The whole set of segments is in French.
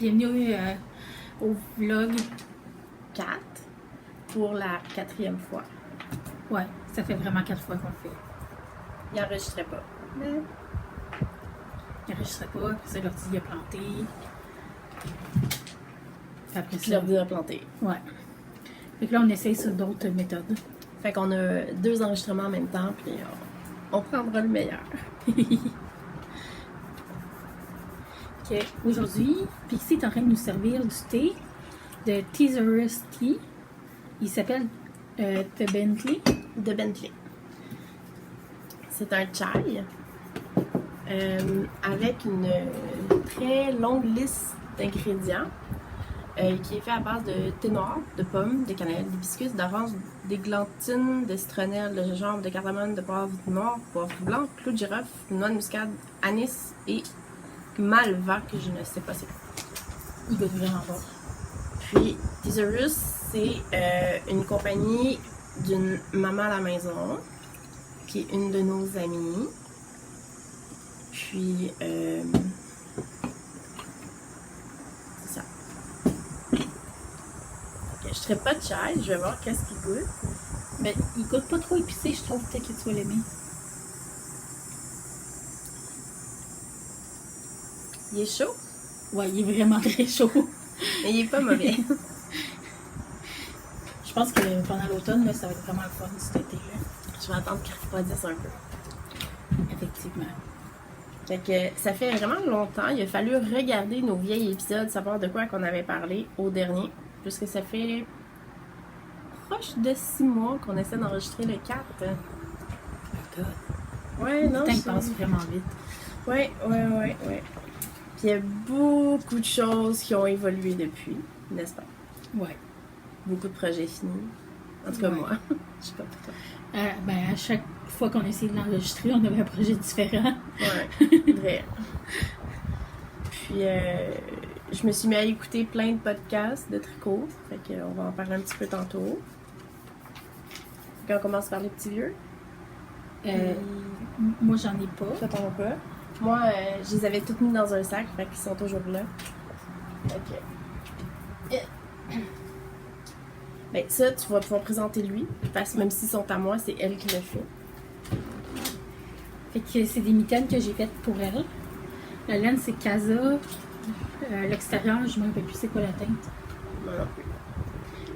Bienvenue au vlog 4 pour la 4e fois. Ouais, ça fait vraiment 4 fois qu'on le fait. Il n'enregistrait pas. Il n'enregistrait pas, après ça, l'ordi a planté. Puis après Puis ça, l'ordi a planté. ouais. Fait que là, on essaye sur d'autres méthodes. Fait qu'on a 2 enregistrements en même temps, puis on prendra le meilleur. Ok, aujourd'hui, Pixie est en train de nous servir du thé de Thesaurus Tea. Il s'appelle The Bentley. De Bentley. C'est un chai avec une très longue liste d'ingrédients qui est fait à base de thé noir, de pommes, de cannelle, d'hibiscus, d'orange, d'églantine, de citronnelle, de gingembre, de cardamome, de poivre noir, poivre blanc, clou de girofle, noix de muscade, anis et malva, que je ne sais pas c'est quoi. Il goûte vraiment bon. Puis Thesaurus, c'est une compagnie d'une maman à la maison, qui est une de nos amies. Puis, c'est ça. Ok, je ferai pas de chai, je vais voir qu'est-ce qu'il goûte. Ben, il goûte pas trop épicé, je trouve peut-être que tu vas l'aimer. Il est chaud, Ouais, il est vraiment très chaud. mais il est pas mauvais. Je pense que pendant l'automne, là, ça va être vraiment le fun cet été-là. Je vais attendre qu'il refroidisse un peu. Effectivement. Fait que ça fait vraiment longtemps. Il a fallu regarder nos vieils épisodes, savoir de quoi qu'on avait parlé au dernier. Puisque ça fait proche de 6 mois qu'on essaie d'enregistrer le 4. Ouais, non. Le temps passe vraiment vite. Ouais. Puis il y a beaucoup de choses qui ont évolué depuis, n'est-ce pas? Ouais. Beaucoup de projets finis. En tout cas, Ouais. moi. Je sais pas pour toi. Ben, à chaque fois qu'on essayait de l'enregistrer, on avait un projet différent. Ouais, vrai. Puis, je me suis mis à écouter plein de podcasts de tricot. Fait qu'on va en parler un petit peu tantôt. Fait qu'on commence par les petits vieux. Moi, j'en ai pas. Ça t'en va pas. Moi, je les avais toutes mis dans un sac, fait qu'ils sont toujours là. Ok. Ben, ça, tu vas pouvoir présenter lui, parce que même s'ils sont à moi, c'est elle qui le fait. Fait que c'est des mitaines que j'ai faites pour elle. La laine, c'est Casa. L'extérieur, je ne me rappelle plus c'est quoi la teinte. Moi non plus.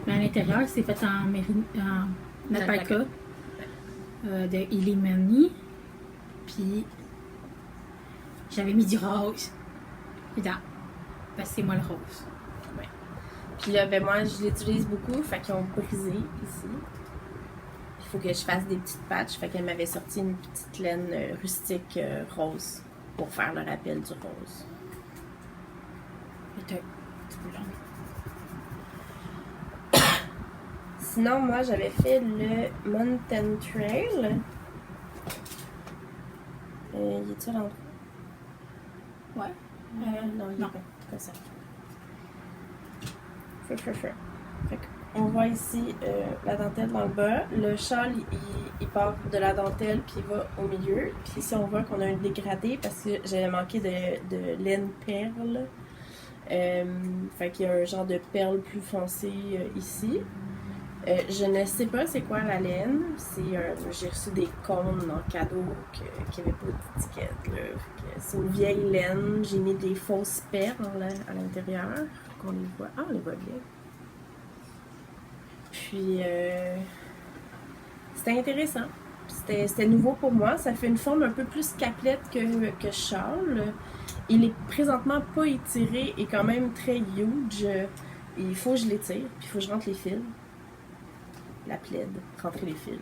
Mais à l'intérieur, c'est fait en alpaca de Illimani. Puis j'avais mis du rose dedans. Parce que c'est moi le rose. Puis là, ben moi, je l'utilise beaucoup, fait qu'ils ont brisé ici. Il faut que je fasse des petites patches, fait qu'elle m'avait sorti une petite laine rustique rose pour faire le rappel du rose. C'est un petit peu long. Sinon, moi, j'avais fait le Mountain Trail. Y est-il à l'endroit? Ouais. Non, il est non. pas. Comme ça. Fait qu'on voit ici la dentelle dans le bas. Le châle, il part de la dentelle puis il va au milieu. Puis ici, on voit qu'on a un dégradé parce que j'avais manqué de laine perle. Fait qu'il y a un genre de perle plus foncé ici. Je ne sais pas c'est quoi la laine. J'ai reçu des cônes en cadeau qui n'avaient pas d'étiquette. C'est une vieille laine. J'ai mis des fausses perles à l'intérieur. Qu'on les voit. Ah, on les voit bien. Puis, c'était intéressant. C'était nouveau pour moi. Ça fait une forme un peu plus caplette que châle. Il est présentement pas étiré et quand même très huge. Il faut que je l'étire, puis il faut que je rentre les fils. La plaide, rentrer les fils.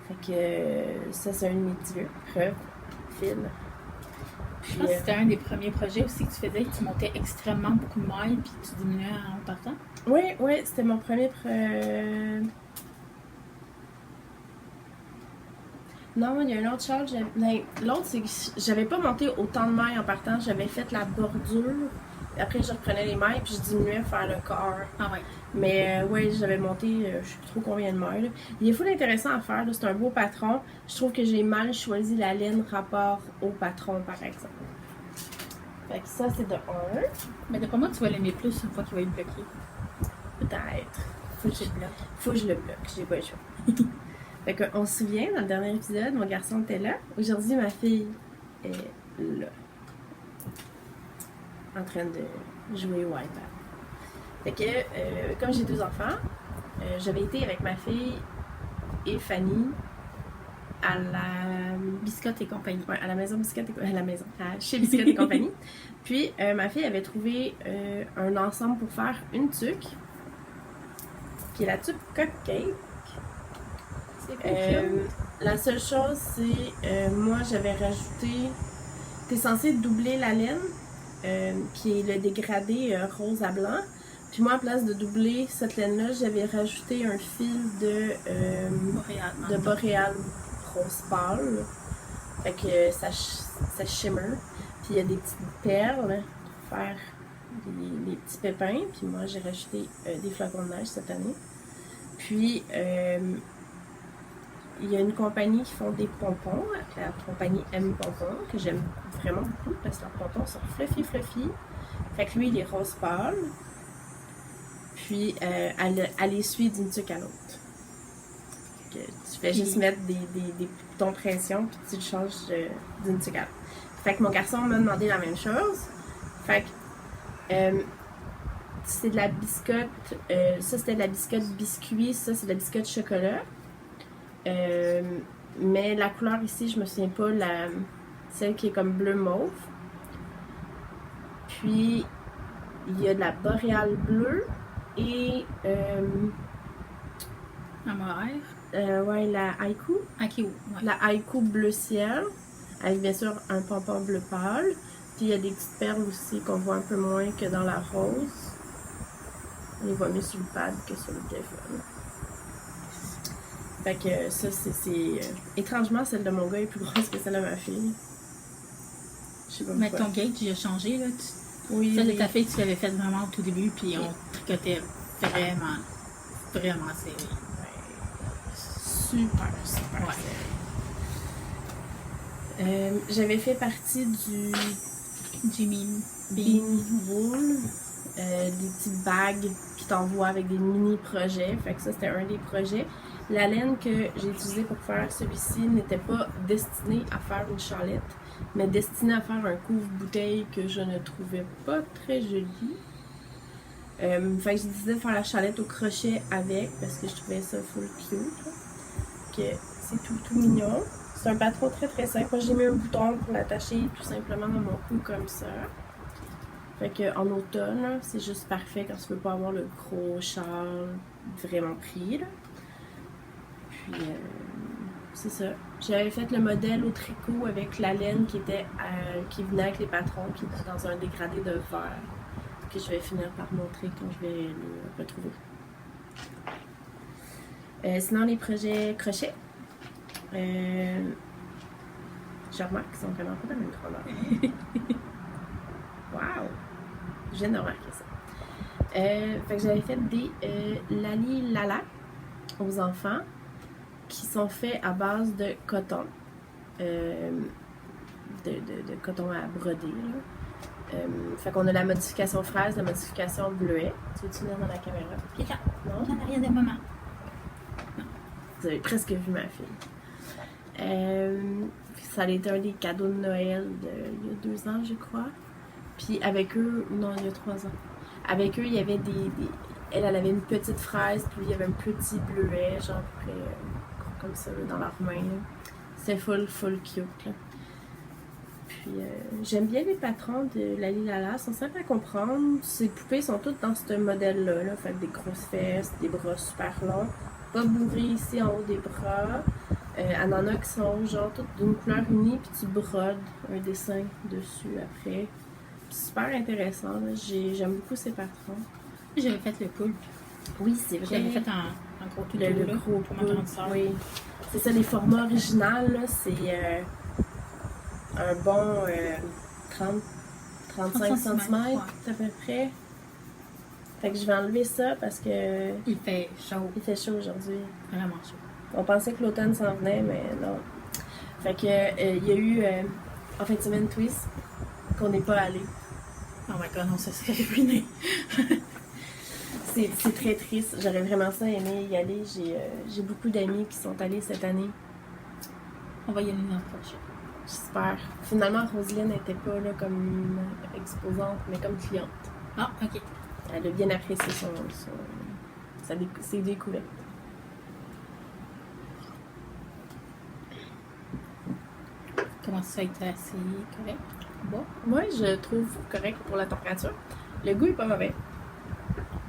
Fait que ça, c'est un de mes dieux. Preuve, fil. Je pense que c'était un des premiers projets aussi que tu faisais, que tu montais extrêmement beaucoup de mailles puis tu diminuais en partant. Oui, c'était mon premier Non, il y a un autre châle. L'autre, c'est que j'avais pas monté autant de mailles en partant. J'avais fait la bordure. Après, je reprenais les mailles puis je diminuais à faire le corps. Ah ouais. Mais j'avais monté, je sais plus trop combien de mailles. Là. Il est full intéressant à faire. C'est un beau patron. Je trouve que j'ai mal choisi la laine rapport au patron, par exemple. Fait que ça, c'est de 1. Mais d'après moi, tu vas l'aimer plus une fois qu'il va être bloqué. Peut-être. Faut que je le bloque. Faut que je le bloque, j'ai pas le choix. Fait qu'on se souvient, dans le dernier épisode, mon garçon était là. Aujourd'hui, ma fille est là. En train de jouer au iPad. Fait que, comme j'ai 2 enfants, j'avais été avec ma fille et Fanny à la Biscotte et compagnie. Ouais, à la maison Biscotte et chez Biscotte et compagnie. Puis ma fille avait trouvé un ensemble pour faire une tuque, qui est la tuque cupcake. C'est La seule chose, c'est moi j'avais rajouté. T'es censé doubler la laine, qui est le dégradé rose à blanc. Puis moi, en place de doubler cette laine-là, j'avais rajouté un fil de boréal rose pâle. Fait que ça shimmer. Puis il y a des petites perles pour faire les petits pépins. Puis moi, j'ai rajouté des flocons de neige cette année. Puis il y a une compagnie qui font des pompons, la compagnie M Pompons, que j'aime vraiment beaucoup parce que leurs pompons sont fluffy. Fait que lui, il est rose pâle. Puis elle essuie d'une tuque à l'autre. Tu fais juste mettre des boutons pression puis tu le changes d'une tuque à l'autre. Fait que mon garçon m'a demandé la même chose. Fait que c'est de la biscotte. Ça c'était de la biscotte biscuit, ça c'est de la biscotte chocolat. Mais la couleur ici, je me souviens pas, celle qui est comme bleu mauve. Puis il y a de la boréale bleue et la mohair. ouais, la haïku. Ouais. La haïku bleu ciel, avec bien sûr un pompon bleu pâle. Puis il y a des petites perles aussi qu'on voit un peu moins que dans la rose. On les voit mieux sur le pad que sur le téléphone. Fait que ça, c'est étrangement, celle de mon gars est plus grosse que celle de ma fille. Je sais pas Mais pourquoi. ton gauge, il a changé, là. Oui, Celle de oui. ta fille, tu l'avais fait vraiment au tout début, puis on tricotait vraiment serré. Super Ouais. serré. J'avais fait partie du Jimmy Bean Wool, des petites bagues qui t'envoient avec des mini-projets. Fait que ça, c'était un des projets. La laine que j'ai utilisée pour faire celui-ci n'était pas destinée à faire une chalette, mais destinée à faire un couvre-bouteille que je ne trouvais pas très joli. Fait que j'ai décidé de faire la chalette au crochet avec, parce que je trouvais ça full cute. Que c'est tout mignon. C'est un patron très simple. Moi, j'ai mis un bouton pour l'attacher tout simplement dans mon cou comme ça. Fait que en automne, c'est juste parfait quand tu veux pas avoir le gros châle vraiment pris. Là. Puis, c'est ça. J'avais fait le modèle au tricot avec la laine qui venait avec les patrons, qui était dans un dégradé de vert, que je vais finir par montrer quand je vais le retrouver. Sinon, les projets crochet, je remarque qu'ils sont vraiment pas dans le même grandeur. Wow! Je viens de remarquer ça. Fait que j'avais fait des Lali Lala aux enfants qui sont faits à base de coton. De coton à broder. Fait qu'on a la modification fraise, la modification bleuet. Tu veux-tu venir dans la caméra? Pieta, Non? j'en ai rien de maman. Vous avez presque vu ma fille. Ça a été un des cadeaux de Noël il y a 2 ans, je crois. Puis avec eux, non, il y a 3 ans. Avec eux, il y avait elle avait une petite fraise, puis il y avait un petit bleuet, genre à peu près comme ça, là, dans leurs mains. C'était full cute, là. Puis j'aime bien les patrons de Lali Lala, ils sont simples à comprendre. Ces poupées sont toutes dans ce modèle-là, là. Fait des grosses fesses, des bras super longs. Pas bourrés ici en haut des bras. Elle en a qui sont genre toutes d'une couleur unie, puis tu brodes un dessin dessus après. Super intéressant, là. J'aime beaucoup ces patrons. J'avais fait le poulpe. Oui, c'est vrai. J'avais fait un gros toutou, le là, gros pour ma grande sœur. Oui. C'est ça, les formats originaux, là, c'est un bon 35 cm ouais. à peu près. Fait que je vais enlever ça parce que Il fait chaud, il fait chaud aujourd'hui. vraiment chaud. On pensait que l'automne s'en venait, mais non. Fait que il y a eu en fin de semaine twist qu'on n'est pas allé. Oh my god, non, ça serait ruiné. C'est très triste. J'aurais vraiment ça aimé y aller. J'ai beaucoup d'amis qui sont allés cette année. On va y aller l'an prochain. J'espère. Finalement, Roselyne n'était pas là comme exposante, mais comme cliente. Ah, ok. Elle a bien apprécié ses découvertes. Comment ça a été assez correct? Bon. Moi, je trouve correct pour la température. Le goût est pas mauvais.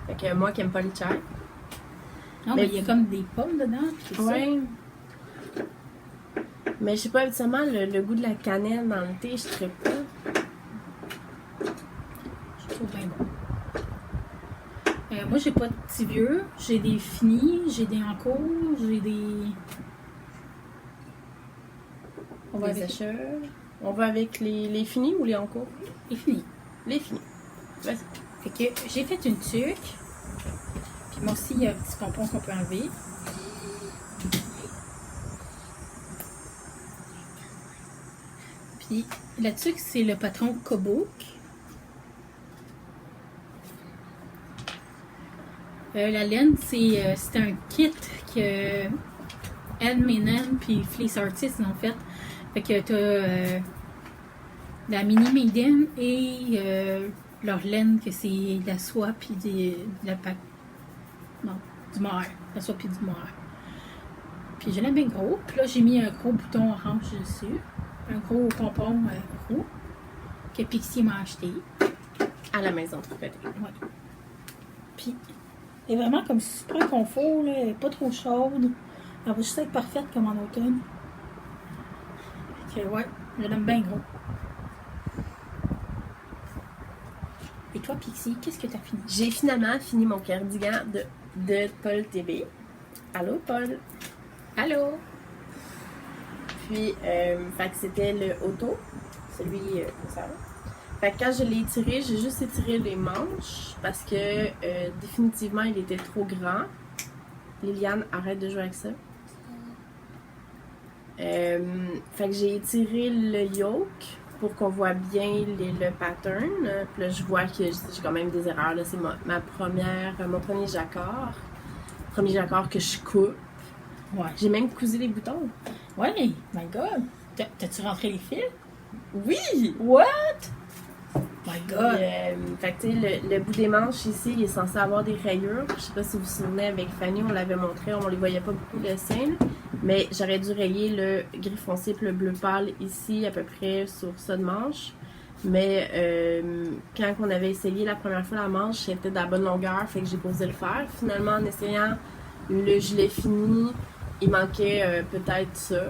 Fait que moi qui aime pas le chai. Non, mais il y a comme des pommes dedans, puis tout Ouais. Mais je sais pas, habituellement, le goût de la cannelle dans le thé, je trippe pas. Je trouve bien bon. Moi, j'ai pas de petits vieux. J'ai des finis, j'ai des en cours, j'ai des... On va Les avec achats. On va avec les finis ou les en cours? les finis. Les finis. Vas-y. Fait que j'ai fait une tuque. Puis moi aussi, il y a un petit pompon qu'on peut enlever. Puis la tuque, c'est le patron Kobok. La laine, c'est un kit que Anne Ménen puis Fleece Artist ont fait. Fait que t'as la mini maiden et leur laine, que c'est de la soie puis de la du mohair. La soie puis du mohair. Puis je l'aime bien gros. Puis là, j'ai mis un gros bouton orange dessus. Un gros pompon roux que Pixie m'a acheté. À la maison, tricoté. Ouais. Puis, elle est vraiment comme super confort, là. Elle est pas trop chaude. Elle va juste être parfaite comme en automne. Fait que, ouais, je l'aime bien gros. Et toi, Pixie, qu'est-ce que t'as fini? J'ai finalement fini mon cardigan de Paul TB. Allô, Paul? Allô? Puis, fait que c'était le auto, celui comme ça. Fait que quand je l'ai étiré, j'ai juste étiré les manches parce que définitivement il était trop grand. Liliane, arrête de jouer avec ça. Fait que j'ai étiré le yoke pour qu'on voit bien le pattern. Puis là, je vois que j'ai quand même des erreurs. Là, c'est mon premier jacquard. Premier jacquard que je coupe. Ouais. J'ai même cousu les boutons. Ouais, my god. T'as-tu rentré les fils? Oui! What? My god. Fait que tu sais, le bout des manches ici, il est censé avoir des rayures. Je sais pas si vous vous souvenez, avec Fanny, on l'avait montré, on les voyait pas beaucoup le sein. Mais j'aurais dû rayer le gris foncé et le bleu pâle ici, à peu près sur ça de manche. Mais quand on avait essayé la première fois la manche, c'était de la bonne longueur, fait que j'ai posé le faire. Finalement, en essayant le gilet fini, il manquait peut-être ça.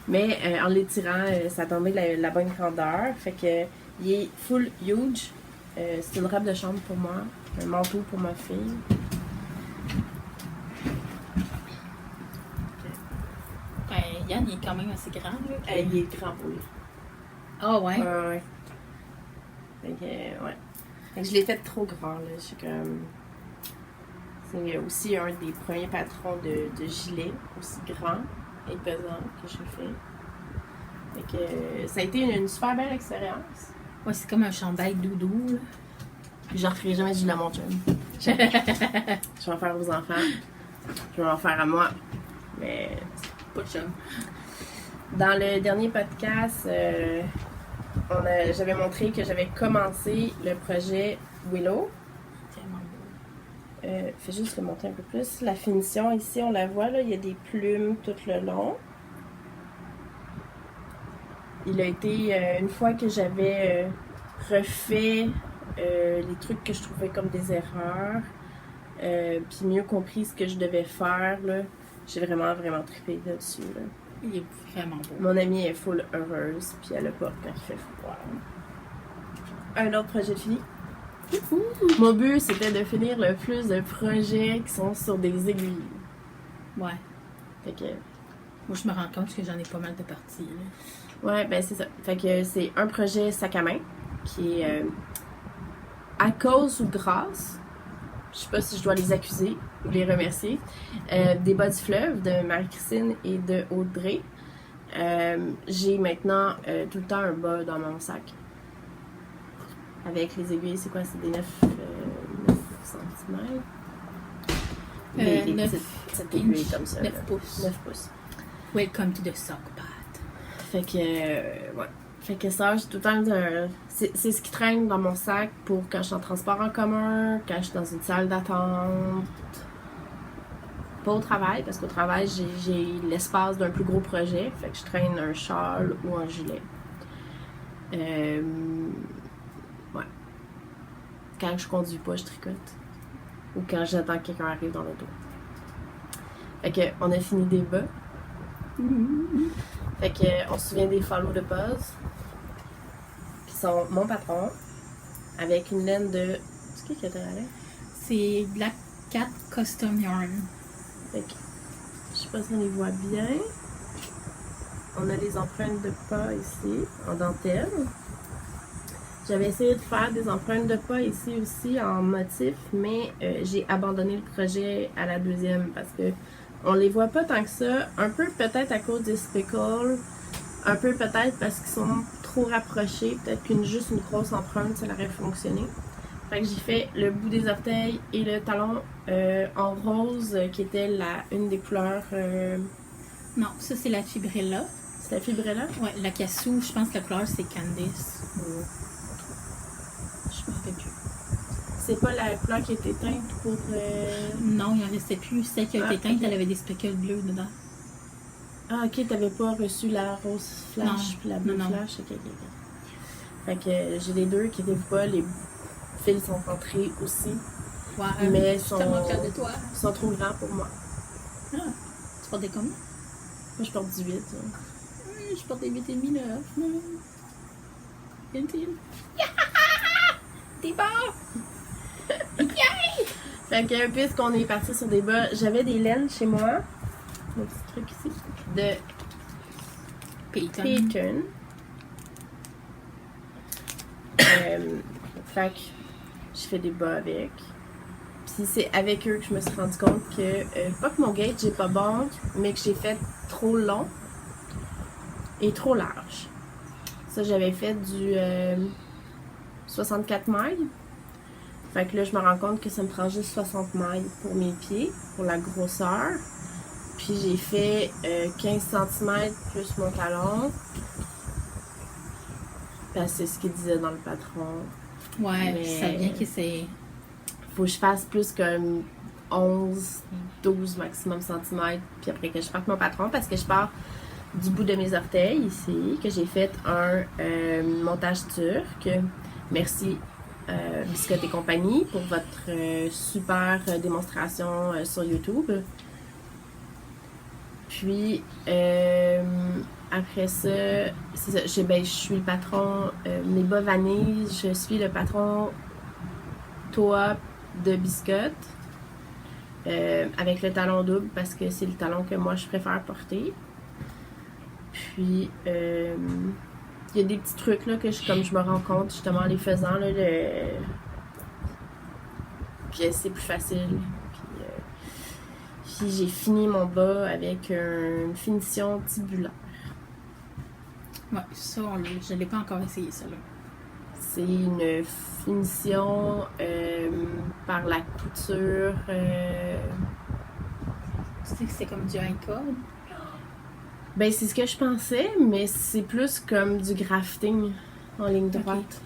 Mais en l'étirant, ça tombait de la bonne grandeur. Fait que il est full huge. C'est une robe de chambre pour moi, un manteau pour ma fille. Yann, il est quand même assez grand, là. Il est grand pour lui. Ah ouais? Ouais. Fait que, ouais. Fait que je l'ai fait trop grand, là. Je suis comme... C'est aussi un des premiers patrons de gilet, aussi grand et pesant que j'ai fait. Fait que ça a été une super belle expérience. Ouais, c'est comme un chandail doudou, là. Je ne referai jamais du gilet à mon chum. Je vais en faire aux enfants. Je vais en faire à moi. Mais Pas de chum. dans le dernier podcast, j'avais montré que j'avais commencé le projet Willow. Tellement beau. Fais juste le monter un peu plus. La finition ici, on la voit, là, il y a des plumes tout le long. Il a été, une fois que j'avais refait les trucs que je trouvais comme des erreurs, puis mieux compris ce que je devais faire, là, j'ai vraiment trippé là-dessus. Là. Il est vraiment beau. Mon amie est full heureuse, puis elle le porte quand il fait froid. Un autre projet fini. Mon but, c'était de finir le plus de projets qui sont sur des aiguilles. Ouais. Fait que... Moi, je me rends compte que j'en ai pas mal de parties, là. Ouais, ben c'est ça. Fait que c'est un projet sac à main qui est à cause ou grâce, je sais pas si je dois les accuser ou les remercier, des bas du fleuve de Marie-Christine et de Audrey. J'ai maintenant tout le temps un bas dans mon sac. Avec les aiguilles, c'est quoi? C'est des 9 cm? 9 cette aiguille comme ça. 9 pouces. 9 pouces. Welcome to the sock pad. Fait que, ouais. Fait que ça, j'ai tout le temps c'est ce qui traîne dans mon sac pour quand je suis en transport en commun, quand je suis dans une salle d'attente. Pas au travail, parce qu'au travail, j'ai l'espace d'un plus gros projet. Fait que je traîne un châle ou un gilet. Ouais. Quand je conduis pas, je tricote. Ou quand j'attends que quelqu'un arrive dans l'auto. Fait que, on a fini des bas. Fait que, on se souvient des follow de Buzz. Puis sont mon patron. Avec une laine de. C'est qui a été la laine? C'est Black Cat Custom Yarn. Fait que, je sais pas si on les voit bien. On a les empreintes de pas ici, en dentelle. J'avais essayé de faire des empreintes de pas ici aussi en motif, mais j'ai abandonné le projet à la deuxième parce que on les voit pas tant que ça. Un peu peut-être à cause des speckles, un peu peut-être parce qu'ils sont trop rapprochés. Peut-être juste une grosse empreinte, ça aurait fonctionné. Fait que j'ai fait le bout des orteils et le talon en rose, qui était une des couleurs. Non, ça c'est la fibrella. C'est la fibrella? Ouais, la cassou, je pense que la couleur c'est Candice. Je me rappelle plus. C'est pas la couleur qui est éteinte pour. Non, il en restait plus. Celle qui a été éteinte, ok. elle avait des speckles bleus dedans. Ah, ok, t'avais pas reçu la rose flash Non, puis la bleue non. flash. Ok. Fait que j'ai les deux qui étaient pas, les fils sont rentrés aussi. Ouais, Mais je suis tellement fière de toi. Ils sont trop grands pour moi. Ah, tu portes des combien? Moi, je porte 18. Hein. Je porte des 8,5 là. Gentil. T'es bon! Fait que puisqu'on est parti sur des bas, j'avais des laines chez moi. Mon petit truc ici. De Peyton. Peyton. Fait que je fais des bas avec. Puis c'est avec eux que je me suis rendu compte que, pas que mon gauge j'ai pas bon, mais que j'ai fait trop long et trop large. Ça, j'avais fait du 64 mailles. Fait que là, je me rends compte que ça me prend juste 60 mailles pour mes pieds, pour la grosseur. Puis j'ai fait 15 cm plus mon talon. Parce que c'est ce qu'il disait dans le patron. Ouais, Mais ça vient que c'est. Faut que je fasse plus comme 11, 12 maximum centimètres. Puis après que je parte mon patron, parce que je pars du bout de mes orteils ici, que j'ai fait un montage turc. Merci Biscotte et compagnie pour votre super démonstration sur YouTube. Puis après ça, c'est ça, je suis le patron, mes bas vanille, je suis le patron Toa de Biscotte avec le talon double parce que c'est le talon que moi je préfère porter. Puis il y a des petits trucs là que je me rends compte justement en les faisant là, puis c'est plus facile. Puis j'ai fini mon bas avec une finition tubulaire. Ouais, ça, je l'ai pas encore essayé, ça là. C'est une finition par la couture. Tu sais que c'est comme du high cord? Ben, c'est ce que je pensais, mais c'est plus comme du grafting en ligne droite. Okay.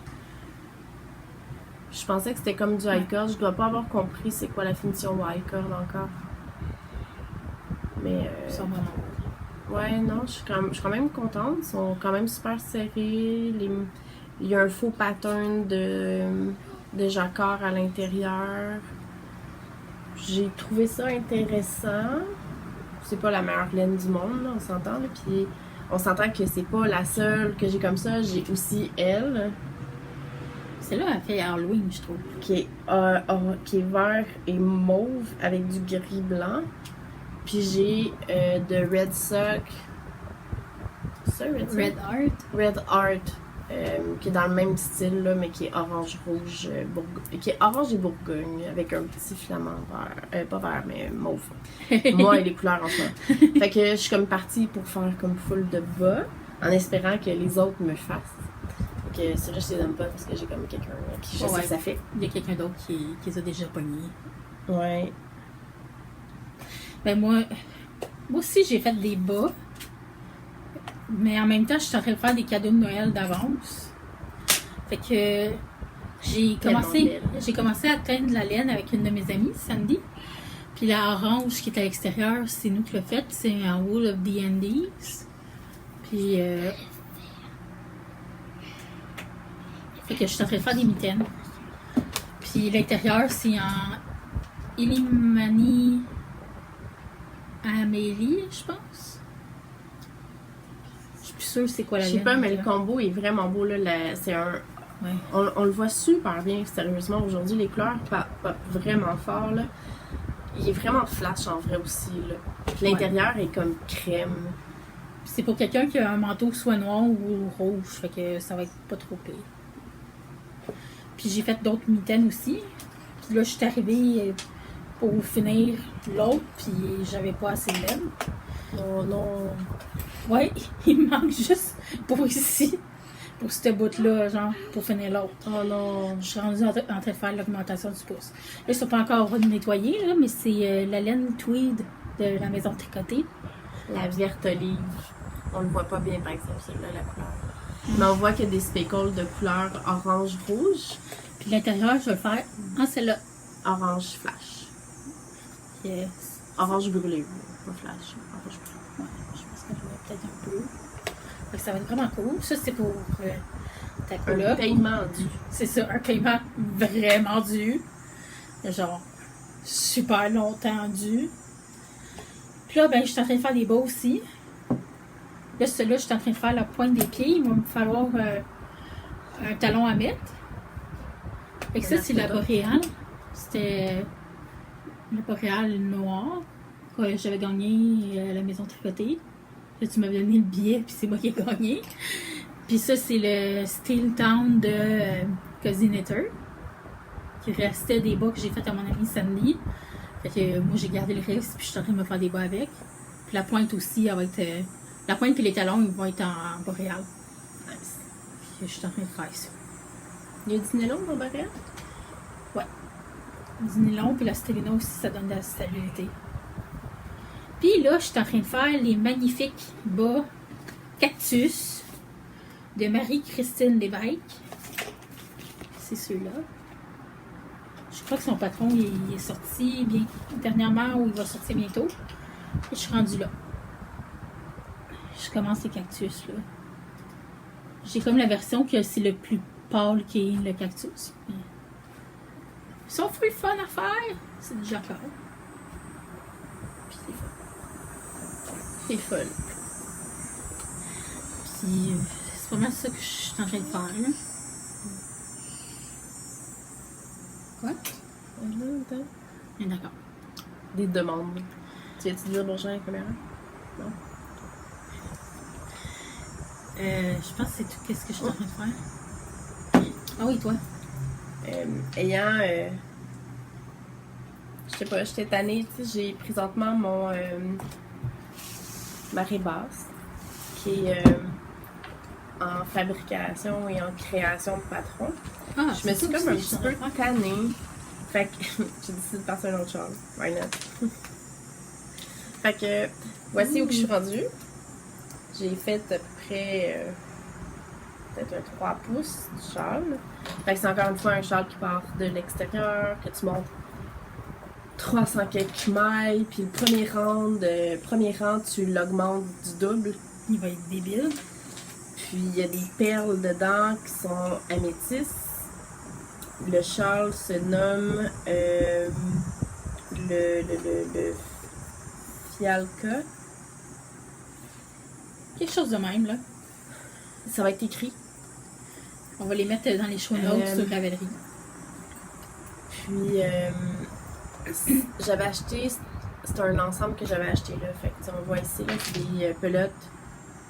Je pensais que c'était comme du high cord. Je dois pas avoir compris c'est quoi la finition du high cord encore. Mais. Ça va. Ouais, non, je suis quand même contente. Ils sont quand même super serrés. Il y a un faux pattern de jacquard à l'intérieur. J'ai trouvé ça intéressant. C'est pas la meilleure laine du monde, là, on s'entend. Là. Puis on s'entend que c'est pas la seule que j'ai comme ça. J'ai aussi elle. Celle-là, elle fait Halloween, je trouve. Qui est vert et mauve avec du gris blanc. Puis j'ai de Red Sock. C'est ça, Red Sock? Red Art. Red Art. Qui est dans le même style, là, mais qui est orange-rouge, qui est orange et bourgogne, avec un petit filament vert. Pas vert, mais mauve. Moi et les couleurs en soi. Fait que je suis comme partie pour faire comme full de bas, en espérant que les autres me fassent. que c'est vrai, je les donne pas parce que j'ai comme quelqu'un qui je sais que ça fait. Il y a quelqu'un d'autre qui les a déjà pognés. Ouais. Ben moi aussi, j'ai fait des bas. Mais en même temps, je suis en train de faire des cadeaux de Noël d'avance. Fait que j'ai commencé à teindre la laine avec une de mes amies, Sandy. Puis la orange qui est à l'extérieur, c'est nous qui l'a faite. C'est un Wool of the Andes. Puis fait que je suis en train de faire des mitaines. Puis l'intérieur, c'est en Illimani Amélie, je pense. Je suis plus sûre c'est quoi la laine. Je sais pas, mais le combo est vraiment beau. Là. C'est un... Ouais. On le voit super bien, sérieusement. Aujourd'hui, les couleurs pop vraiment fort. Là. Il est vraiment flash en vrai aussi. Là. L'intérieur est comme crème. C'est pour quelqu'un qui a un manteau soit noir ou rouge, fait que ça va être pas trop pire. Puis j'ai fait d'autres mitaines aussi. Puis là, je suis arrivée pour finir l'autre, puis j'avais pas assez de laine. Non. Ouais, il me manque juste pour ici, pour ce bout-là, genre, pour finir l'autre. Oh non. Je suis rendue en train de faire l'augmentation du pouce. Là, c'est pas encore nettoyé, là, mais c'est la laine tweed de la maison tricotée. La verte olive. On le voit pas bien, par exemple, celle-là, la couleur. Mais on voit qu'il y a des speckles de couleur orange-rouge. Puis l'intérieur, je vais le faire en celle-là. Orange flash. Yes. Orange brûlé, pas flash. Orange brûlé. Ouais, je pense que je vais peut-être un peu. Fait que ça va être vraiment cool. Ça, c'est pour ta coloc. Un paiement dû. C'est ça, un paiement vraiment dû. Genre, super longtemps dû. Puis là, ben, je suis en train de faire des bas aussi. Là, celui-là, je suis en train de faire la pointe des pieds. Il va me falloir un talon à mettre. Fait que ça, c'est la boréale. C'était la boréale noire que j'avais gagné à la maison tricotée. Là, tu m'avais donné le billet, puis c'est moi qui ai gagné. Puis ça, c'est le Steel Town de Cozy Knitter. Qui restait des bas que j'ai fait à mon amie Sandy. Fait que moi, j'ai gardé le reste, puis je suis en train de me faire des bas avec. Puis la pointe aussi, elle va être... la pointe et les talons, ils vont être en boréal. Nice. Puis je suis en train de faire ça. Il y a du nylon dans le boréal? Ouais. Du nylon, puis la stélina aussi, ça donne de la stabilité. Puis là, je suis en train de faire les magnifiques bas cactus de Marie-Christine Lévesque. C'est ceux-là. Je crois que son patron il est sorti bien dernièrement ou il va sortir bientôt. Et je suis rendue là. Je commence les cactus là. J'ai comme la version que c'est le plus pâle qui est le cactus. Ils sont full fun à faire. C'est du jacquard. Puis c'est fun. C'est fun. Puis c'est pas mal ça que je suis en train de faire là. Quoi? D'accord. Des demandes. Tu viens-tu dire bonjour à la caméra? Non? Je pense que c'est tout. Qu'est-ce que je suis en train de faire? Ah oui, toi? Ayant... je sais pas, j'étais tannée. Tu sais, j'ai présentement mon marée basse qui est en fabrication et en création de patron. Ah, Je me suis comme un petit peu tannée. Fait que j'ai décidé de passer à un autre chose. Why not? Fait que voici où je suis rendue. J'ai fait à peu près peut-être un 3 pouces du châle. Fait que c'est encore une fois un châle qui part de l'extérieur, que tu montes 300 quelques mailles, puis le premier rang, tu l'augmentes du double. Il va être débile. Puis il y a des perles dedans qui sont améthystes. Le châle se nomme le Fialka. Quelque chose de même, là. Ça va être écrit. On va les mettre dans les show notes sur Ravelry. Puis, j'avais acheté... C'est un ensemble que j'avais acheté, là. Fait que, on voit ici, là, c'est des pelotes.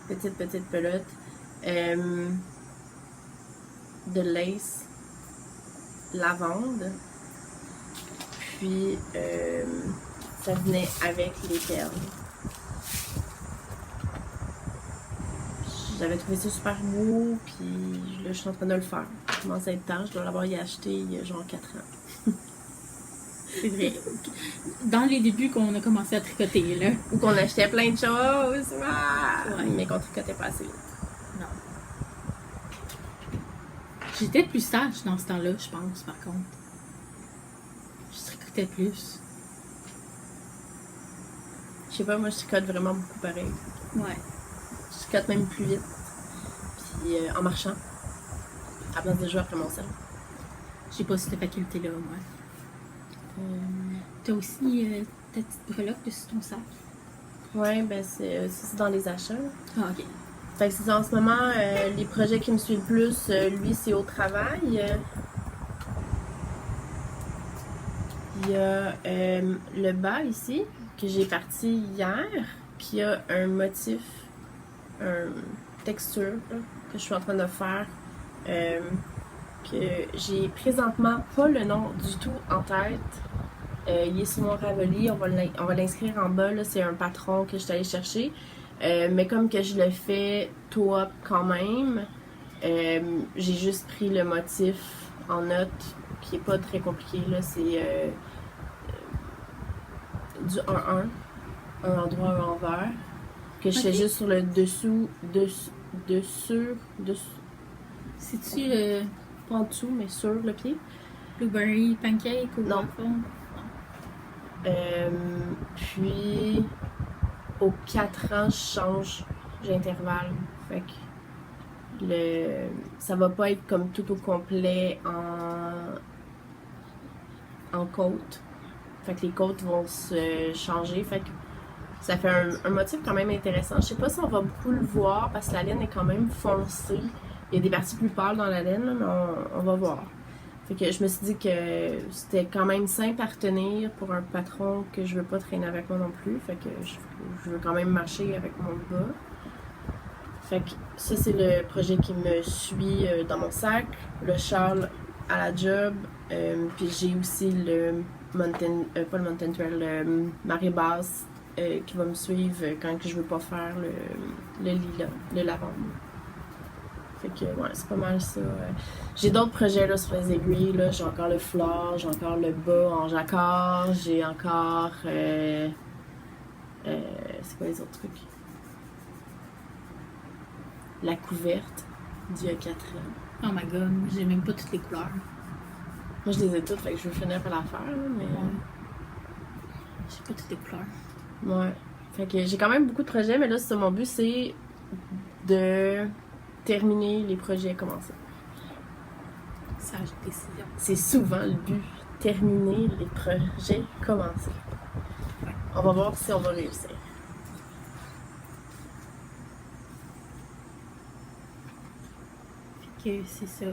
Petites pelotes. De lace. Lavande. Puis, ça venait avec les perles. j'avais trouvé ça super beau, puis là, je suis en train de le faire. Ça commence à être temps, je dois l'avoir acheté il y a genre 4 ans. C'est vrai. Dans les débuts qu'on a commencé à tricoter, là. Ou qu'on achetait plein de choses, Ouais. mais qu'on tricotait pas assez vite. Non. J'étais plus sage dans ce temps-là, je pense, par contre. Je tricotais plus. Je sais pas, moi je tricote vraiment beaucoup pareil. Ouais. Je tricote même plus vite. Puis en marchant. À place de jouer après mon sel. J'ai pas cette faculté-là, moi. T'as aussi ta petite breloque dessus ton sac. Ouais, ben c'est dans les achats. Là. Ah, ok. Fait que c'est ça, en ce moment, les projets qui me suivent le plus, lui, c'est au travail. Il y a le bas ici, que j'ai parti hier, qui a un motif, une texture là, que je suis en train de faire. Que j'ai présentement pas le nom du tout en tête. Il est sur mon Ravelry, on va l'inscrire en bas, là, c'est un patron que je suis allée chercher. Mais comme que je le fais toi quand même, j'ai juste pris le motif en note qui est pas très compliqué, là, c'est du 1-1, un endroit, un envers, que je fais juste sur le dessous, C'est-tu pas en dessous, mais sur le pied. blueberry pancake ou Non. waffle? Puis, aux 4 ans, je change d'intervalle. Fait que ça va pas être comme tout au complet en côte. Fait que les côtes vont se changer. Fait que ça fait un motif quand même intéressant. Je sais pas si on va beaucoup le voir parce que la laine est quand même foncée. Il y a des parties plus pâles dans la laine, là, mais on va voir. Fait que je me suis dit que c'était quand même simple à retenir pour un patron que je veux pas traîner avec moi non plus. Fait que je veux quand même marcher avec mon bas. Fait que ça, c'est le projet qui me suit dans mon sac. Le châle à la job. Puis j'ai aussi le pas le Mountain Trail, le marée basse qui va me suivre quand que je veux pas faire le lilas, le lavande. Fait que, ouais, c'est pas mal ça. J'ai d'autres projets là, sur les aiguilles. Là. J'ai encore le flore, j'ai encore le bas en jacquard, j'ai encore. C'est quoi les autres trucs? La couverte d'il y a 4 ans. Oh my god, moi, j'ai même pas toutes les couleurs. Moi, je les ai toutes, fait que je veux finir par la faire, là, mais. Ouais. J'ai pas toutes les couleurs. Ouais. Fait que j'ai quand même beaucoup de projets, mais là, c'est ça, mon but, c'est de terminer les projets commencés. Sage décision. C'est souvent le but, terminer les projets commencés. On va voir si on va réussir. Fait que c'est ça.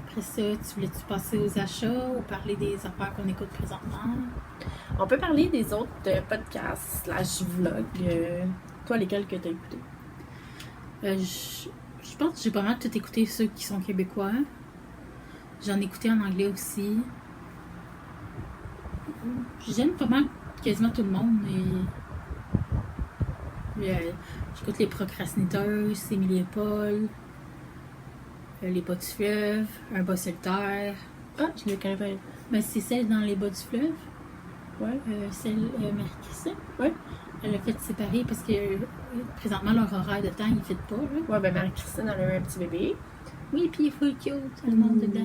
Après ça, tu voulais-tu passer aux achats ou parler des affaires qu'on écoute présentement? On peut parler des autres podcasts slash vlogs. Toi, lesquels que t'as écoutés? Je pense que j'ai pas mal tout écouté ceux qui sont québécois. J'en ai écouté en anglais aussi. J'aime pas mal quasiment tout le monde. J'écoute les procrastinateurs, Émilie et Paul, les bas du fleuve, un bas solitaire. Ah, je les connais pas. Ben, c'est celle dans les bas du fleuve. Ouais. Celle Marie-Christine. Ouais. Elle a fait séparer parce que présentement leur horaire de temps il ne fit pas. Là. Ouais, ben Marie-Christine, elle a eu un petit bébé. Oui, puis il faut le cute, tout le monde dedans.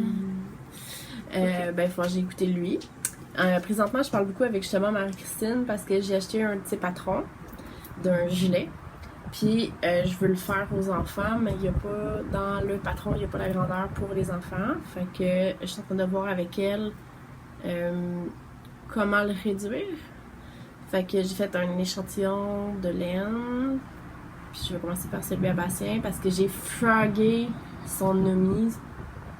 Ben, faut que j'ai écouté lui. Présentement, je parle beaucoup avec justement Marie-Christine parce que j'ai acheté un petit patron d'un gilet. Puis, je veux le faire aux enfants, mais il n'y a pas, dans le patron, il n'y a pas la grandeur pour les enfants. Fait que je suis en train de voir avec elle comment le réduire. Fait que j'ai fait un échantillon de laine. Puis je vais commencer par celui à Bastien parce que j'ai fragué son Nomi,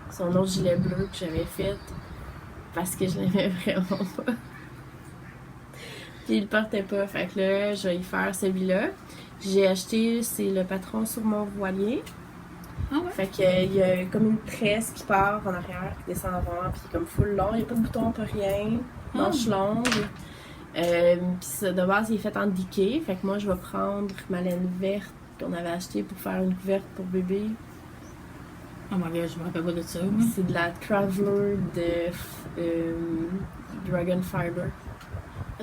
son autre gilet bleu que j'avais fait parce que je l'aimais vraiment pas. Puis il le portait pas. Fait que là, je vais y faire celui-là. J'ai acheté, c'est le patron sur mon voilier. Ah ouais? Fait qu'il y a comme une tresse qui part en arrière, qui descend avant, puis comme full long. Il n'y a pas de bouton, pas rien. Manche longue. Puis ça, de base, il est fait en decay. Fait que moi, je vais prendre ma laine verte qu'on avait achetée pour faire une couverte pour bébé. Oh my god, je me rappelle pas de ça, moi. C'est de la Traveler de Dragon Fiber.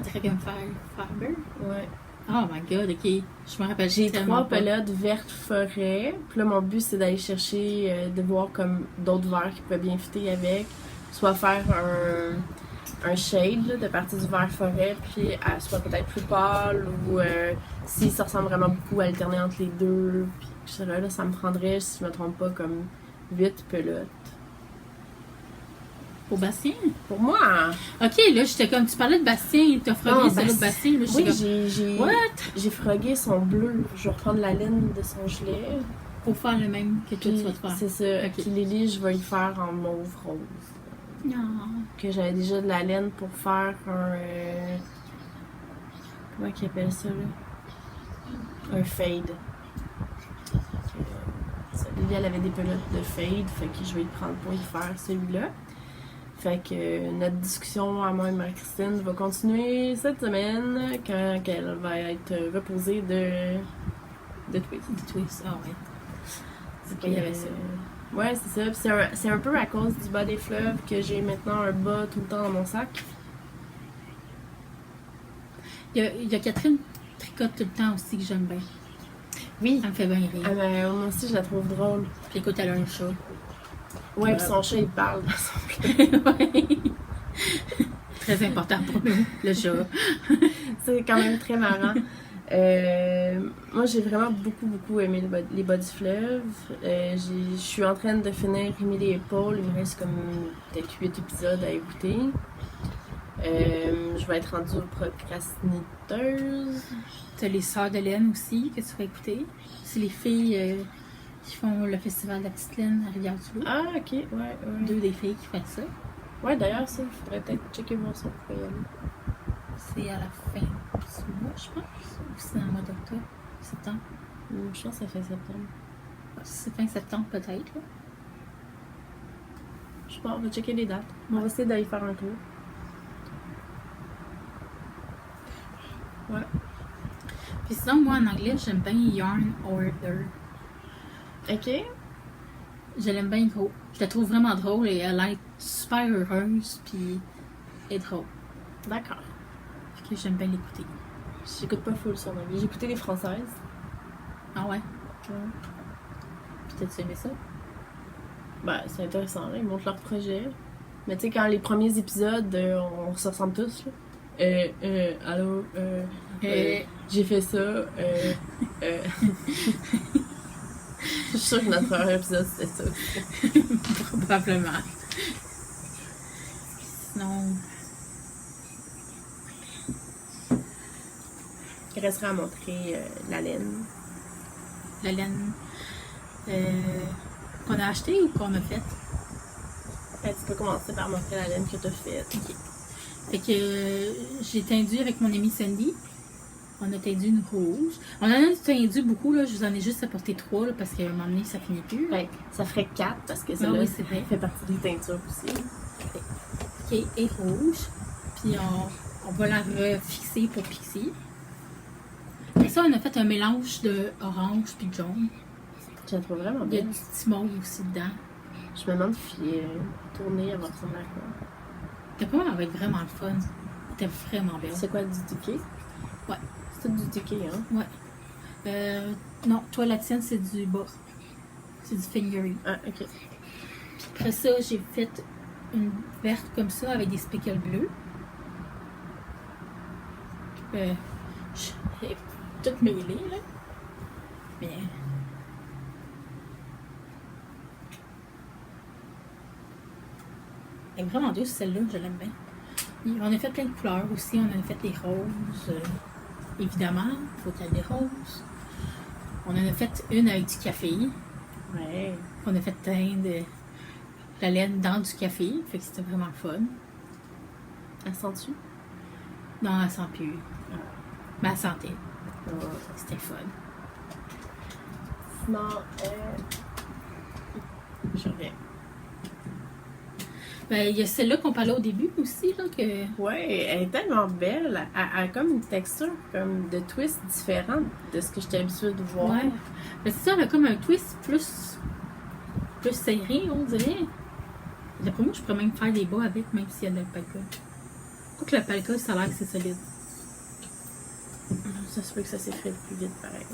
Fiber? Ouais. Oh my god, ok. Je me rappelle. J'ai tellement 3 pelotes vertes forêt. Puis là, mon but, c'est d'aller chercher, de voir comme d'autres verres qui pourraient bien fitter avec. Soit faire un shade là, de partie du vert forêt, puis soit peut-être plus pâle, ou si ça ressemble vraiment beaucoup, alterner entre les deux. Puis je sais là, ça me prendrait, si je me trompe pas, comme 8 pelotes. Au Bastien? Pour moi, hein? Ok, là, j'étais comme, tu parlais de Bastien, t'as frogué Non, sur l'autre Bastien. Là, oui, comme, what? j'ai frogué son bleu. Je vais reprendre la laine de son gilet. Pour faire le même que toi, tu vas te faire. C'est ça. Ok. Puis Lily, je vais y faire en mauve rose. Non. Que j'avais déjà de la laine pour faire un... comment qu'ils appellent ça, là? Un fade. Lily, elle avait des pelotes de fade, fait que je vais y prendre pour y faire celui-là. Fait que notre discussion à moi et Marie-Christine va continuer cette semaine quand elle va être reposée de Twist. De twist, ah ouais. C'est qu'il y avait ça. Ouais, c'est ça. Puis c'est un peu à cause du bas des fleuves que j'ai maintenant un bas tout le temps dans mon sac. Il y a Catherine tricote tout le temps aussi que j'aime bien. Oui. Elle me fait bien rire. Ah ben, moi aussi, je la trouve drôle. Puis écoute, elle a un chat. Ouais, puis son chat, il parle dans son Ouais. Très important pour nous, le chat. C'est quand même très marrant. Moi, j'ai vraiment beaucoup aimé les bas du fleuve. Je suis en train de finir Rémi les épaules. Il me reste comme peut-être 8 épisodes à écouter. Je vais être rendue procrastinateuse. T'as les Sœurs de Laine aussi que tu vas écouter. C'est les filles qui font le festival de la petite laine à Rivière-du-Loup. Ah, ok, ouais. 2 des filles qui font ça. Ouais, d'ailleurs, ça, il faudrait peut-être checker voir ça pour y aller. C'est à la fin du mois, je pense. Ou c'est dans le mois d'octobre, septembre. Je pense que ça fait septembre. C'est fin septembre peut-être. Là. Je sais pas, on va checker les dates. On va essayer d'aller faire un tour. Ouais. Puis sinon, moi en anglais, j'aime bien Yarn Order. Ok. Je l'aime bien gros. Je la trouve vraiment drôle et elle est super heureuse, puis elle est drôle. D'accord. Fait que j'aime bien l'écouter. J'écoute pas full son anglais. J'ai écouté les françaises. Ah ouais? Ouais. Puis t'as-tu aimé ça? Ben, c'est intéressant, là. Ils montrent leur projet. Mais tu sais, quand les premiers épisodes, on se ressemble tous, là. Allô, j'ai fait ça, Je suis sûre que notre premier épisode, c'était ça. Probablement. Sinon, Il resterait à montrer la laine. la laine qu'on a achetée ou qu'on a faite? Ben, tu peux commencer par montrer la laine que tu as faite. Ok. Fait que j'ai tendu avec mon amie Sandy. On a tendu une rouge. On en a tendu beaucoup, là. Je vous en ai juste apporté 3 là, parce qu'à un moment donné, ça finit plus. Ben, ça ferait 4 parce que ça Ah oui, c'est vrai. fait partie des teintures aussi. Ok, et rouge. Puis on va la refixer pour Pixie. Et ça, on a fait un mélange de orange puis de jaune. Je la trouve vraiment Il y a bien. du petit mauve aussi dedans. Je me demande si tourner, elle va ressembler à quoi. D'après moi, elle va être vraiment le fun. Elle était vraiment belle. C'est quoi, du ticket? Ouais. C'est tout du ticket, hein? Ouais. Non, toi, la tienne, c'est du bas. C'est du fingering. Ah, ok. Après ça, j'ai fait une verte comme ça avec des speckles bleus. J'ai tout mêlé, là. Mais. Elle est vraiment douce, celle-là, je l'aime bien. Et on a fait plein de couleurs aussi. On a fait des roses. Évidemment, il faut qu'il y ait des roses. On en a fait une avec du café. Ouais. On a fait teindre la laine dans du café. Fait que c'était vraiment le fun. Elle sent-tu? Non, elle sent plus. Mais elle sentait. Oh. C'était fun. Sinon, je reviens. Ben, il y a celle-là qu'on parlait au début aussi, là, que... Ouais, elle est tellement belle. Elle a comme une texture, comme de twist différente de ce que j'étais habituée de voir. Ouais. Ben, c'est ça, elle a comme un twist plus serré, on dirait. D'après moi, je pourrais même faire des bas avec, même s'il y a de l'alpaca. Quoique l'alpaca, ça a l'air que c'est solide. Ça se peut que ça s'effrite plus vite, pareil.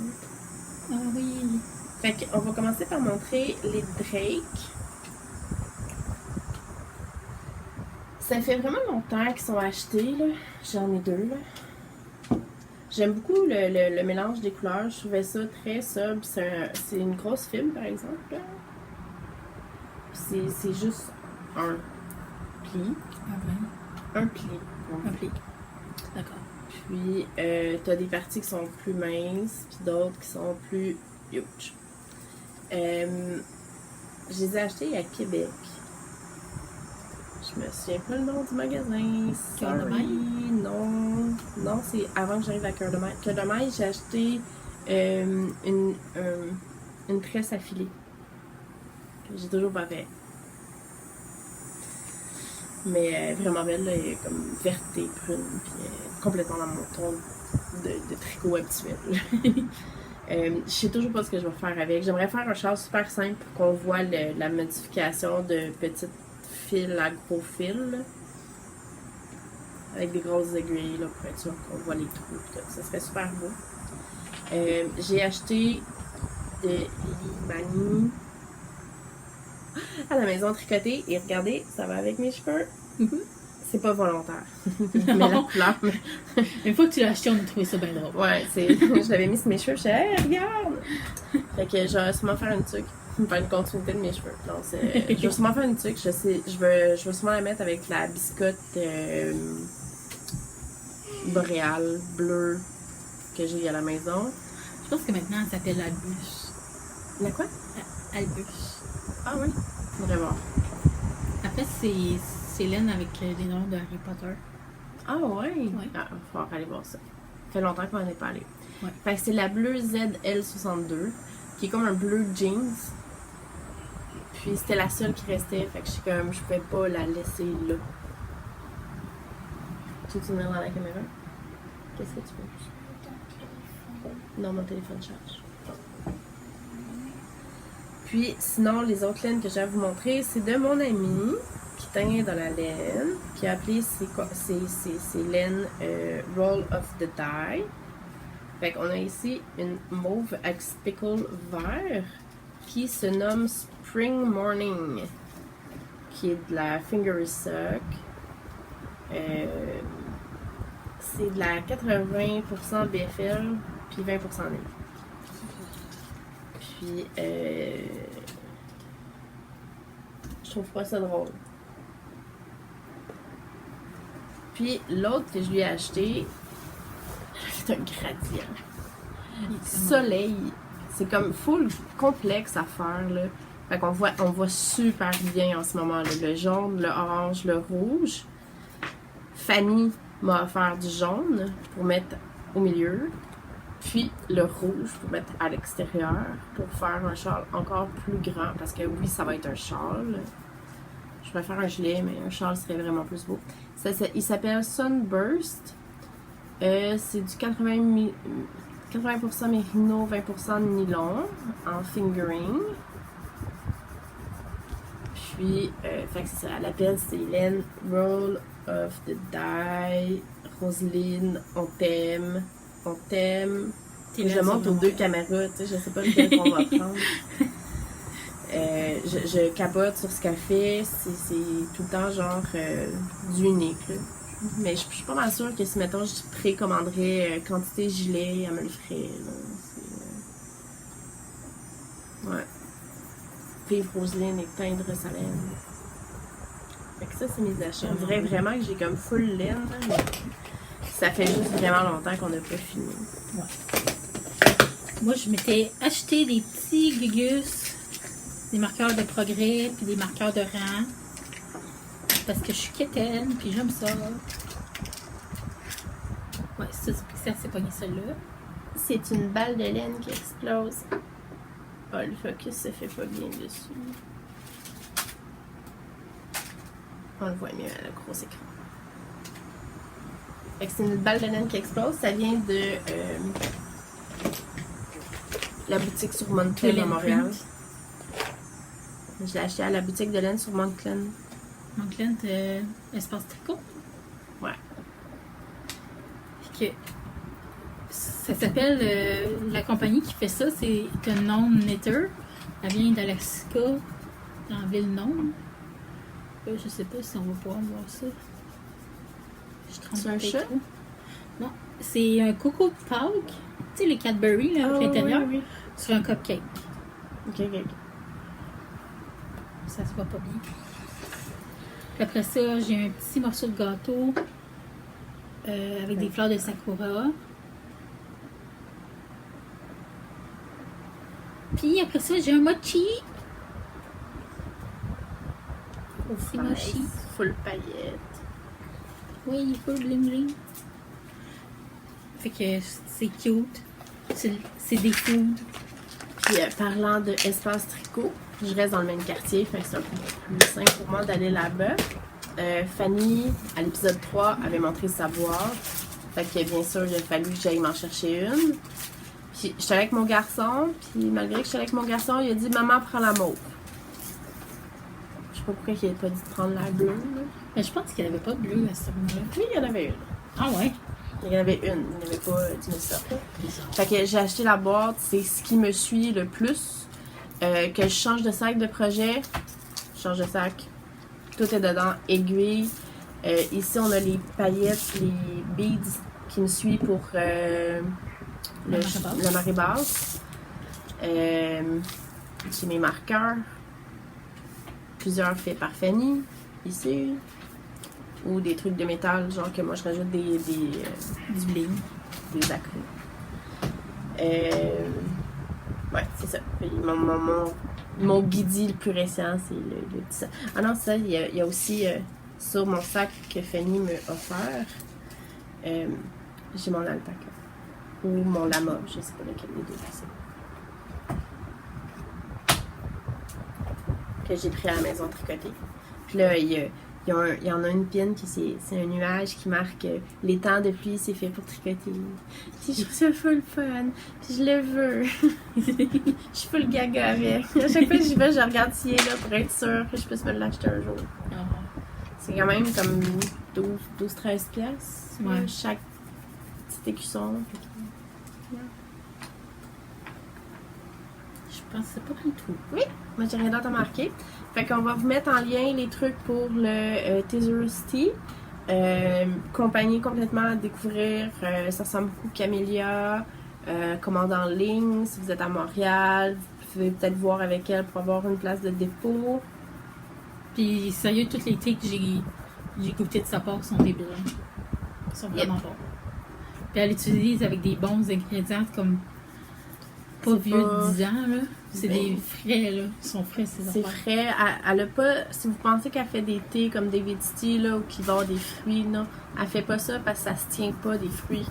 Ah oui. Fait qu'on va commencer par montrer les Drake. Ça fait vraiment longtemps qu'ils sont achetés, là. J'en ai 2, là. J'aime beaucoup le mélange des couleurs. Je trouvais ça très sobre. C'est une grosse fibre, par exemple, là. C'est juste un pli. Ah ouais. Un pli. Un pli. D'accord. Puis, t'as des parties qui sont plus minces, puis d'autres qui sont plus huge. Je les ai achetés à Québec. Je me souviens pas le nom du magasin. Cœur de Maille? Non, c'est avant que j'arrive à Cœur de Maille. Cœur de Maille, j'ai acheté une tresse à filer. J'ai toujours pas fait. Mais vraiment belle, là, elle est comme verte et prune, puis complètement dans mon ton de tricot habituel. Je sais toujours pas ce que je vais faire avec. J'aimerais faire un châle super simple pour qu'on voit la modification de petites fils à gros fils. Là. Avec des grosses aiguilles là, pour être sûr qu'on voit les trous. Ça serait super beau. J'ai acheté de l'Imani à la maison tricotée. Et regardez, ça va avec mes cheveux. C'est pas volontaire. Mais la couleur. Une fois que tu l'as acheté, on a trouvé ça bien drôle. Ouais, je l'avais mis sur mes cheveux. Je disais, hey, regarde! Fait que je vais sûrement faire une tuque. Faire une continuité de mes cheveux. Non, je vais sûrement faire une tuque. Je vais sûrement la mettre avec la biscotte boréale bleue que j'ai à la maison. Je pense que maintenant, elle s'appelle Albus. La quoi? Albus. Ah oui? Faudrait voir. En fait, c'est laine avec des noms de Harry Potter. Ah ouais? Ouais. Ah, il va falloir aller voir ça. Ça fait longtemps qu'on n'en est pas allé. Ouais. Fait que c'est la bleue ZL62, qui est comme un bleu jeans. Puis c'était la seule qui restait, fait que je pouvais pas la laisser là. Tu veux venir dans la caméra? Qu'est-ce que tu veux? Non, mon téléphone charge. Puis sinon, les autres laines que j'ai à vous montrer, c'est de mon ami qui teint dans la laine, qui a appelé ses laines Roll of the Die. Fait qu'on a ici une mauve avec speckle vert qui se nomme Spring Morning, qui est de la Fingery Sock. C'est de la 80% BFL puis 20% nez. Puis je trouve pas ça drôle. Puis l'autre que je lui ai acheté, c'est un gradient. Soleil. C'est comme full complexe à faire là. Fait qu'on voit super bien en ce moment là. Le jaune, le orange, le rouge. Fanny m'a offert du jaune pour mettre au milieu. Puis le rouge pour mettre à l'extérieur pour faire un châle encore plus grand. Parce que oui, ça va être un châle. Je vais faire un gilet, mais un châle serait vraiment plus beau. Il s'appelle Sunburst. C'est du 80% mérino, 20% nylon en fingering. Puis, fait que c'est ça. À l'appel, c'est Hélène Roll of the Die. Roselyne, on t'aime. On t'aime. Je monte aux deux caméras, tu sais, je sais pas lequel qu'on va prendre. Je capote sur ce qu'elle fait. C'est tout le temps genre du unique. Là. Mais je suis pas mal sûre que si, mettons, je précommanderais quantité gilet, elle me le ferait. Là. Ouais. Vivre Roselyne et teindre sa laine. Fait que ça, c'est mes achats. On dirait vraiment que j'ai comme full laine, mais ça fait juste vraiment longtemps qu'on n'a pas fini. Ouais. Moi, je m'étais acheté des petits gugus, des marqueurs de progrès, puis des marqueurs de rang. Parce que je suis quétaine, puis j'aime ça. Ouais, ça, c'est assez pogné, celle-là. C'est une balle de laine qui explose. Oh, le focus se fait pas bien dessus. On le voit mieux à le gros écran. Fait que c'est une balle de laine qui explose. Ça vient de la boutique sur Moncton à Montréal. Je l'ai acheté à la boutique de laine sur Moncton. Moncton, espace tricot. Ouais. Puis que ça s'appelle, la compagnie qui fait ça, c'est un Known Knitter. Elle vient d'Alaska, dans la ville Nome. Je sais pas si on va pouvoir voir ça. C'est un chat? Non, c'est un Coco Pug. Tu sais, les Cadbury là, à l'intérieur. Oui. Sur un cupcake. Ok. Ça se voit pas bien. Puis après ça, j'ai un petit morceau de gâteau avec des fleurs de sakura. Puis après ça, j'ai un mochi. C'est mochi. Full paillettes. Oui, il faut le bling bling. Fait que c'est cute. C'est des foods. Puis parlant de espace tricot, je reste dans le même quartier, fait que c'est un peu plus simple pour moi d'aller là-bas. Fanny, à l'épisode 3, avait montré sa boîte. Fait que bien sûr, il a fallu que j'aille m'en chercher une. Puis j'étais avec mon garçon, puis malgré que j'étais avec mon garçon, il a dit « Maman, prends la mauve ». Je sais pas pourquoi il n'avait pas dit de prendre la bleue. Là. Mais je pense qu'il n'y avait pas de bleu à ce moment-là. Oui, il y en avait une. Ah ouais? Il y en avait une, il n'y avait pas du ça. Fait que j'ai acheté la boîte, c'est ce qui me suit le plus. Que je change de sac de projet, je change de sac, tout est dedans, aiguille. Ici, on a les paillettes, les beads qui me suivent pour la marée basse. J'ai mes marqueurs, plusieurs faits par Fanny, ici. Ou des trucs de métal, genre que moi je rajoute du bling, des accros. Ouais, c'est ça. Mon guidi le plus récent, c'est le petit sac. Ah non, ça, il y a aussi sur mon sac que Fanny m'a offert, j'ai mon alpaca. Ou mon lama, je sais pas lequel des deux c'est. Que j'ai pris à la maison tricotée. Puis là, il y en a une pin qui c'est un nuage qui marque les temps de pluie, c'est fait pour tricoter. Puis je trouve ça full fun. Puis je le veux. Je suis full gaga avec. À chaque fois que j'y vais, je regarde s'il est là pour être sûre que je puisse me l'acheter un jour. C'est quand même comme 12-13 piastres. Ouais. Chaque petit écusson. Je pense que c'est pas du tout. Oui, moi j'ai rien d'autre à marquer. Fait qu'on va vous mettre en lien les trucs pour le Teaserosity. Compagnie complètement à découvrir. Ça ressemble beaucoup à Camélia. Commande en ligne. Si vous êtes à Montréal, vous pouvez peut-être voir avec elle pour avoir une place de dépôt. Puis sérieux, toutes les thés que j'ai goûté de sa part sont des blancs. Ils sont vraiment bons. Puis elle utilise avec des bons ingrédients comme pas vieux de 10 ans, là. C'est des frais, là. Ils sont frais, ces C'est affaires. frais. Elle a pas... Si vous pensez qu'elle fait des thés comme David Tea, là, ou qu'il va avoir des fruits, non. Elle fait pas ça parce que ça se tient pas, des fruits.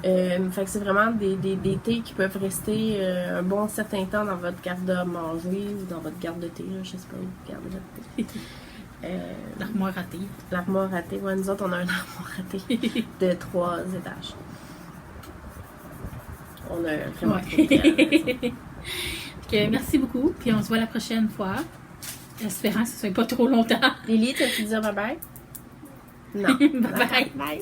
Fait que c'est vraiment des thés qui peuvent rester un bon certain temps dans votre garde à manger ou dans votre garde de thé, là. Je sais pas où vous gardez votre thé. L'armoire à thé. L'armoire à thé. Ouais, nous autres, on a un armoire à thé de 3 étages. On a vraiment Donc, merci beaucoup, puis on se voit la prochaine fois. Espérant que ce ne soit pas trop longtemps. Lily, tu veux dire bye-bye? Non. Bye bye. Bye.